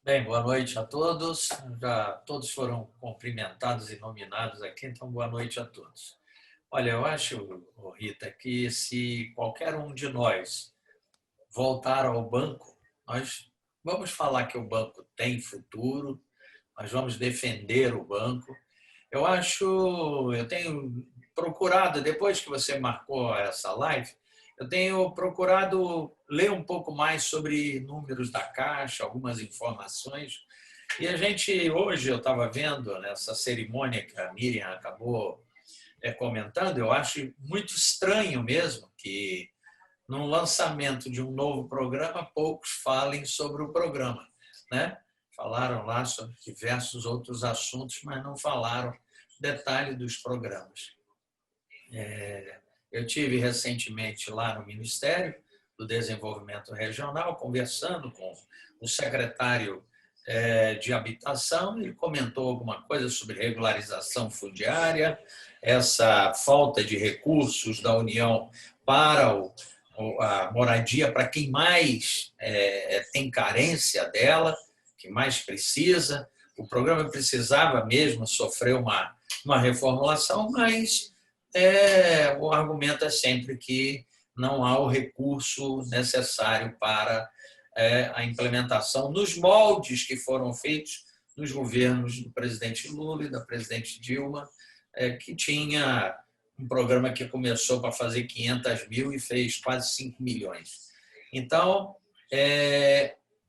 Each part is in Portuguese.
Bem, boa noite a todos. Já todos foram cumprimentados e nominados aqui, então boa noite a todos. Olha, eu acho, Rita, que se qualquer um de nós voltar ao banco, nós vamos falar que o banco tem futuro, nós vamos defender o banco. Eu tenho procurado, depois que você marcou essa live, eu tenho procurado ler um pouco mais sobre números da Caixa, algumas informações. E a gente, hoje, eu estava vendo nessa cerimônia que a Miriam acabou comentando, eu acho muito estranho mesmo que no lançamento de um novo programa, poucos falem sobre o programa, né? Falaram lá sobre diversos outros assuntos, mas não falaram detalhe dos programas. Eu tive recentemente lá no Ministério do Desenvolvimento Regional, conversando com o secretário de Habitação, ele comentou alguma coisa sobre regularização fundiária, essa falta de recursos da União para a moradia para quem mais tem carência dela, que mais precisa. O programa precisava mesmo sofrer uma reformulação, mas o argumento é sempre que não há o recurso necessário para a implementação nos moldes que foram feitos nos governos do presidente Lula e da presidente Dilma, que tinha um programa que começou para fazer 500 mil e fez quase 5 milhões. Então,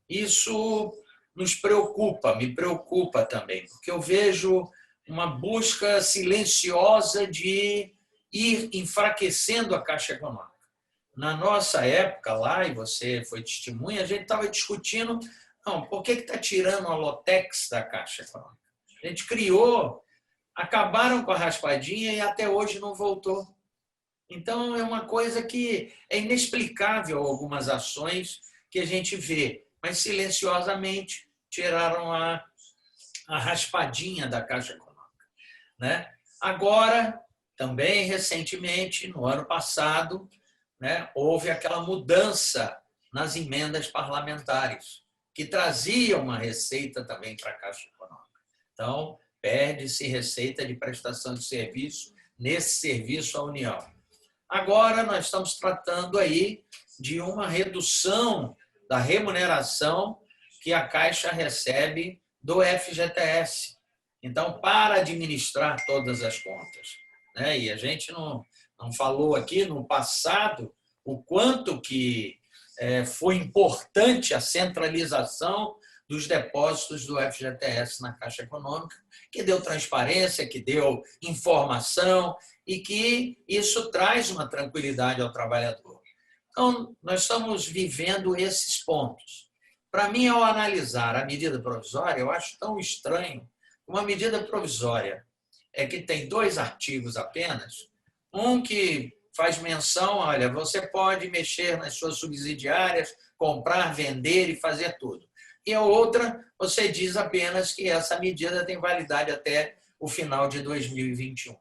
isso nos preocupa, me preocupa também, porque eu vejo uma busca silenciosa de ir enfraquecendo a Caixa Econômica. Na nossa época lá, e você foi testemunha, a gente estava discutindo, não, por que está tirando a Lotex da Caixa Econômica? A gente criou, acabaram com a raspadinha e até hoje não voltou. Então, é uma coisa que é inexplicável algumas ações que a gente vê, mas silenciosamente tiraram a raspadinha da Caixa Econômica, né? Agora, também recentemente, no ano passado, né, houve aquela mudança nas emendas parlamentares, que trazia uma receita também para a Caixa Econômica. Então, perde-se receita de prestação de serviço nesse serviço à União. Agora, nós estamos tratando aí de uma redução da remuneração que a Caixa recebe do FGTS. Então, para administrar todas as contas. Né? E a gente não falou aqui no passado o quanto que foi importante a centralização dos depósitos do FGTS na Caixa Econômica, que deu transparência, que deu informação e que isso traz uma tranquilidade ao trabalhador. Então, nós estamos vivendo esses pontos. Para mim, ao analisar a medida provisória, eu acho tão estranho uma medida provisória que tem 2 artigos apenas, um que faz menção, olha, você pode mexer nas suas subsidiárias, comprar, vender e fazer tudo. E a outra, você diz apenas que essa medida tem validade até o final de 2021.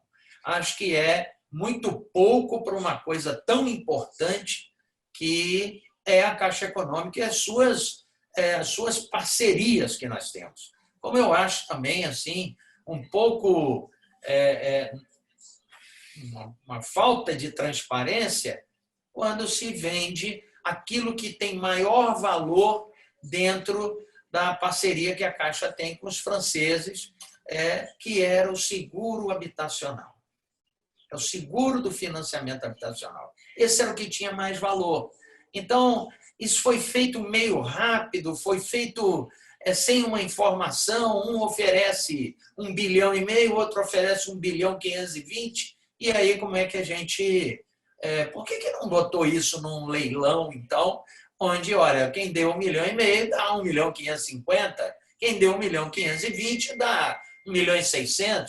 Acho que é muito pouco para uma coisa tão importante que é a Caixa Econômica e as suas parcerias que nós temos. Como eu acho também assim um pouco uma falta de transparência quando se vende aquilo que tem maior valor dentro da parceria que a Caixa tem com os franceses, que era o seguro habitacional. É o seguro do financiamento habitacional. Esse era o que tinha mais valor. Então, isso foi feito meio rápido, foi feito sem uma informação, um oferece 1,5 bilhão, o outro oferece 1,520 bilhão, e aí como é que a gente... por que não botou isso num leilão, então, onde, olha, quem deu 1,5 milhão dá 1,550 milhão, quem deu 1,520 milhão dá 1,6 milhão.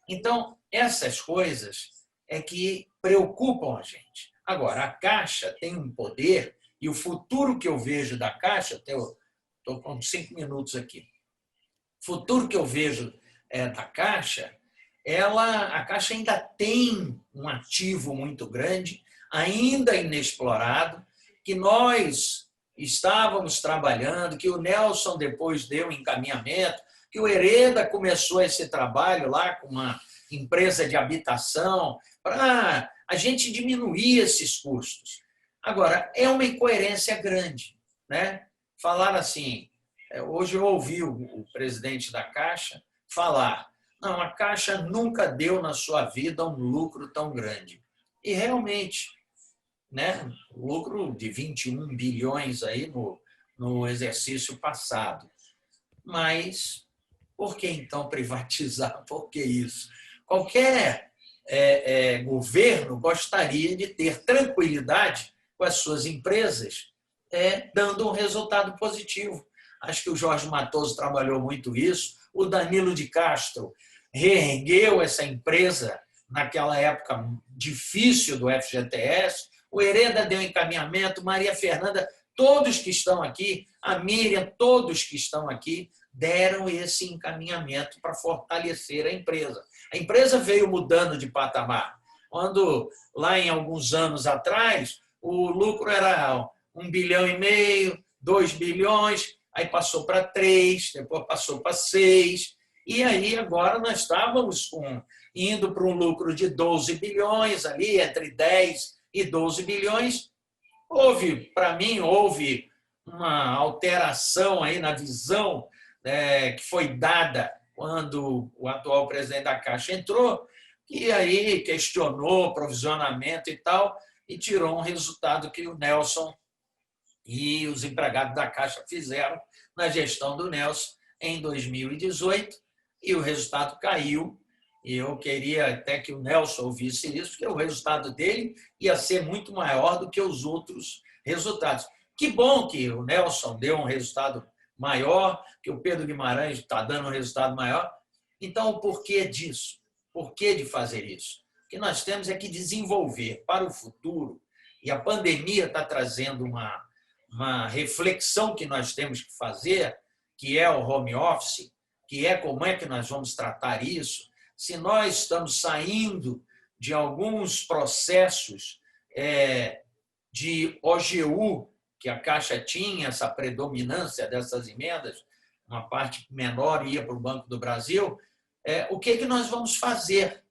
Então, essas coisas é que preocupam a gente. Agora, a Caixa tem um poder, e o futuro que eu vejo da Caixa, estou com 5 minutos aqui, o futuro que eu vejo da Caixa, a Caixa ainda tem um ativo muito grande, ainda inexplorado, que nós, estávamos trabalhando, que o Nelson depois deu encaminhamento, que o Hereda começou esse trabalho lá com uma empresa de habitação, para a gente diminuir esses custos. Agora, é uma incoerência grande, né? Falar assim, hoje eu ouvi o presidente da Caixa falar, não, a Caixa nunca deu na sua vida um lucro tão grande. E realmente, né, lucro de 21 bilhões aí no exercício passado. Mas por que então privatizar? Por que isso? Qualquer governo gostaria de ter tranquilidade com as suas empresas, dando um resultado positivo. Acho que o Jorge Matoso trabalhou muito isso, o Danilo de Castro reergueu essa empresa naquela época difícil do FGTS, o Hereda deu encaminhamento, Maria Fernanda, todos que estão aqui, a Miriam, todos que estão aqui, deram esse encaminhamento para fortalecer a empresa. A empresa veio mudando de patamar. Quando, lá em alguns anos atrás, o lucro era 1,5 bilhão, 2 bilhões, aí passou para 3, depois passou para 6, e aí agora nós estávamos indo para um lucro de 12 bilhões, ali entre 10 e 12 bilhões. Para mim, houve uma alteração aí na visão que foi dada quando o atual presidente da Caixa entrou, e aí questionou o provisionamento e tal, e tirou um resultado que o Nelson e os empregados da Caixa fizeram na gestão do Nelson em 2018, e o resultado caiu. E eu queria até que o Nelson ouvisse isso, porque o resultado dele ia ser muito maior do que os outros resultados. Que bom que o Nelson deu um resultado maior, que o Pedro Guimarães está dando um resultado maior. Então, o porquê disso? Por que de fazer isso? O que nós temos é que desenvolver para o futuro, e a pandemia está trazendo uma reflexão que nós temos que fazer, que é o home office, que é como é que nós vamos tratar isso, se nós estamos saindo de alguns processos de OGU, que a Caixa tinha essa predominância dessas emendas, uma parte menor ia para o Banco do Brasil, o que nós vamos fazer?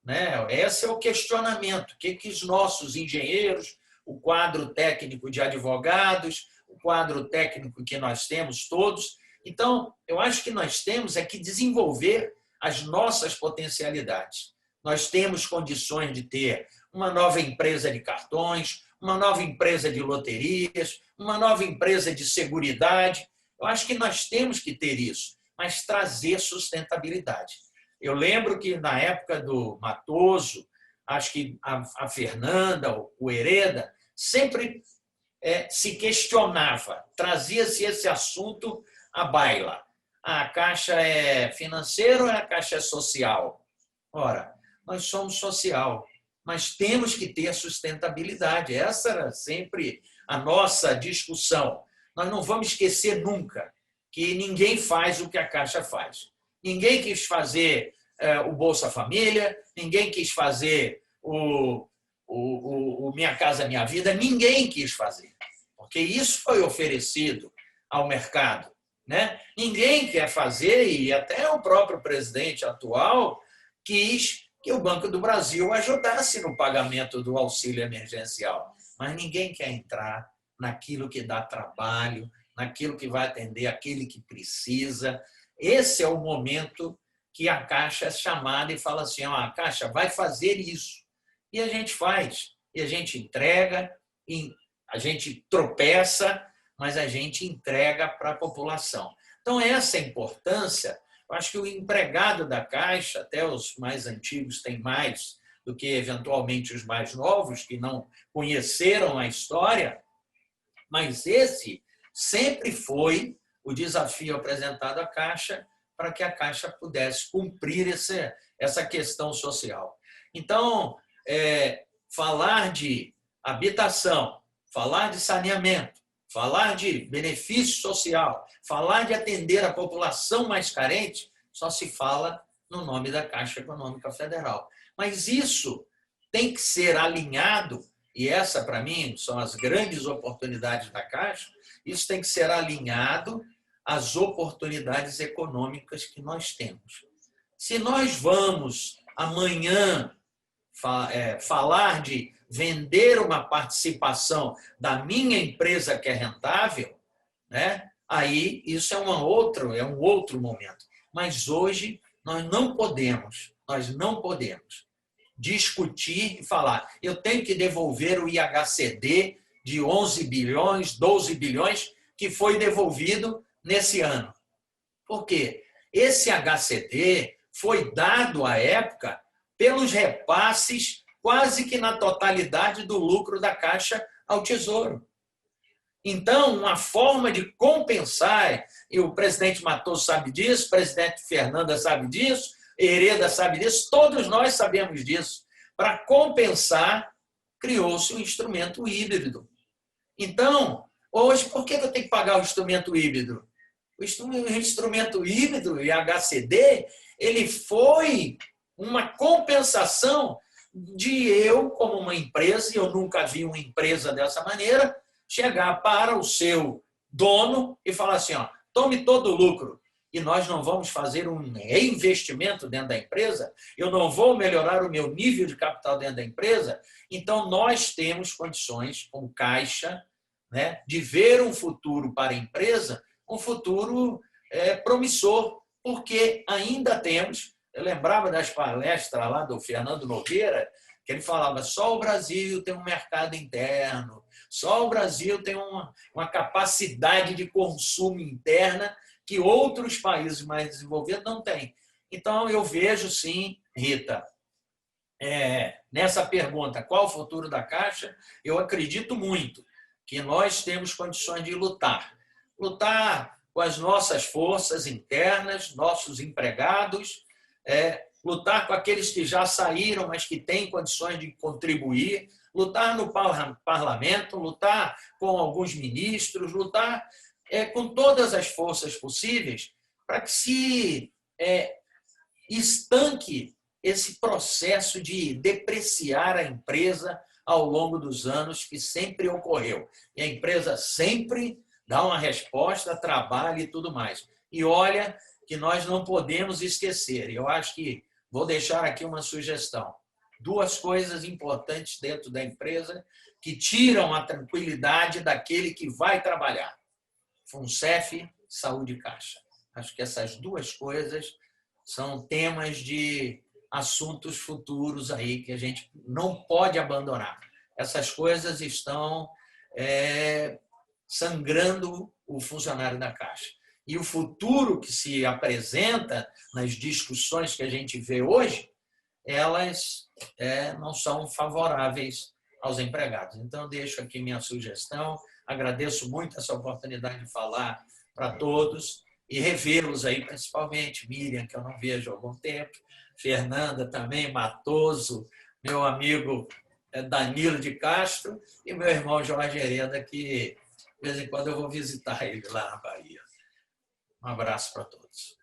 Né? Esse é o questionamento. O que os nossos engenheiros, o quadro técnico de advogados, o quadro técnico que nós temos todos. Então, eu acho que nós temos que desenvolver as nossas potencialidades. Nós temos condições de ter uma nova empresa de cartões, uma nova empresa de loterias, uma nova empresa de seguridade. Eu acho que nós temos que ter isso, mas trazer sustentabilidade. Eu lembro que, na época do Matoso, acho que a Fernanda, o Hereda, sempre se questionava, trazia-se esse assunto à baila. A Caixa é financeira ou a Caixa é social? Ora, nós somos social, mas temos que ter sustentabilidade. Essa era sempre a nossa discussão. Nós não vamos esquecer nunca que ninguém faz o que a Caixa faz. Ninguém quis fazer o Bolsa Família, ninguém quis fazer o Minha Casa Minha Vida, ninguém quis fazer, porque isso foi oferecido ao mercado. Né? Ninguém quer fazer, e até o próprio presidente atual quis que o Banco do Brasil ajudasse no pagamento do auxílio emergencial, mas ninguém quer entrar naquilo que dá trabalho, naquilo que vai atender aquele que precisa. Esse é o momento que a Caixa é chamada e fala assim, a Caixa vai fazer isso. E a gente faz, e a gente entrega, e a gente tropeça, mas a gente entrega para a população. Então, essa importância, eu acho que o empregado da Caixa, até os mais antigos têm mais do que, eventualmente, os mais novos, que não conheceram a história, mas esse sempre foi o desafio apresentado à Caixa para que a Caixa pudesse cumprir essa questão social. Então, falar de habitação, falar de saneamento, falar de benefício social, falar de atender a população mais carente, só se fala no nome da Caixa Econômica Federal. Mas isso tem que ser alinhado e essa, para mim, são as grandes oportunidades da Caixa, isso tem que ser alinhado às oportunidades econômicas que nós temos. Se nós vamos amanhã falar de vender uma participação da minha empresa que é rentável, né? Aí isso é um outro momento. Mas hoje nós não podemos discutir e falar, eu tenho que devolver o IHCD de 11 bilhões, 12 bilhões que foi devolvido nesse ano. Por quê? Esse HCD foi dado à época pelos repasses quase que na totalidade do lucro da Caixa ao Tesouro. Então, uma forma de compensar, e o presidente Matoso sabe disso, o presidente Fernanda sabe disso, Hereda sabe disso, todos nós sabemos disso. Para compensar, criou-se um instrumento híbrido. Então, hoje, por que eu tenho que pagar o instrumento híbrido? O instrumento híbrido, o IHCD, ele foi uma compensação de eu, como uma empresa, e eu nunca vi uma empresa dessa maneira, chegar para o seu dono e falar assim, ó, tome todo o lucro e nós não vamos fazer um reinvestimento dentro da empresa, eu não vou melhorar o meu nível de capital dentro da empresa, então nós temos condições, como Caixa, né, de ver um futuro para a empresa, um futuro promissor, porque ainda temos, eu lembrava das palestras lá do Fernando Nogueira, que ele falava, só o Brasil tem um mercado interno, só o Brasil tem uma capacidade de consumo interna que outros países mais desenvolvidos não têm. Então, eu vejo sim, Rita, nessa pergunta, qual o futuro da Caixa, eu acredito muito que nós temos condições de lutar. Lutar com as nossas forças internas, nossos empregados, lutar com aqueles que já saíram, mas que têm condições de contribuir, lutar no parlamento, lutar com alguns ministros, lutar com todas as forças possíveis para que se estanque esse processo de depreciar a empresa ao longo dos anos que sempre ocorreu. E a empresa sempre dá uma resposta, trabalha e tudo mais. E olha que nós não podemos esquecer, eu acho que vou deixar aqui uma sugestão. Duas coisas importantes dentro da empresa que tiram a tranquilidade daquele que vai trabalhar. FUNCEF, Saúde e Caixa. Acho que essas duas coisas são temas de assuntos futuros aí que a gente não pode abandonar. Essas coisas estão sangrando o funcionário da Caixa. E o futuro que se apresenta nas discussões que a gente vê hoje, elas não são favoráveis aos empregados. Então, deixo aqui minha sugestão. Agradeço muito essa oportunidade de falar para todos e revê-los aí, principalmente Miriam, que eu não vejo há algum tempo, Fernanda também, Matoso, meu amigo Danilo de Castro e meu irmão Jorge Hereda, que de vez em quando eu vou visitar ele lá na Bahia. Um abraço para todos.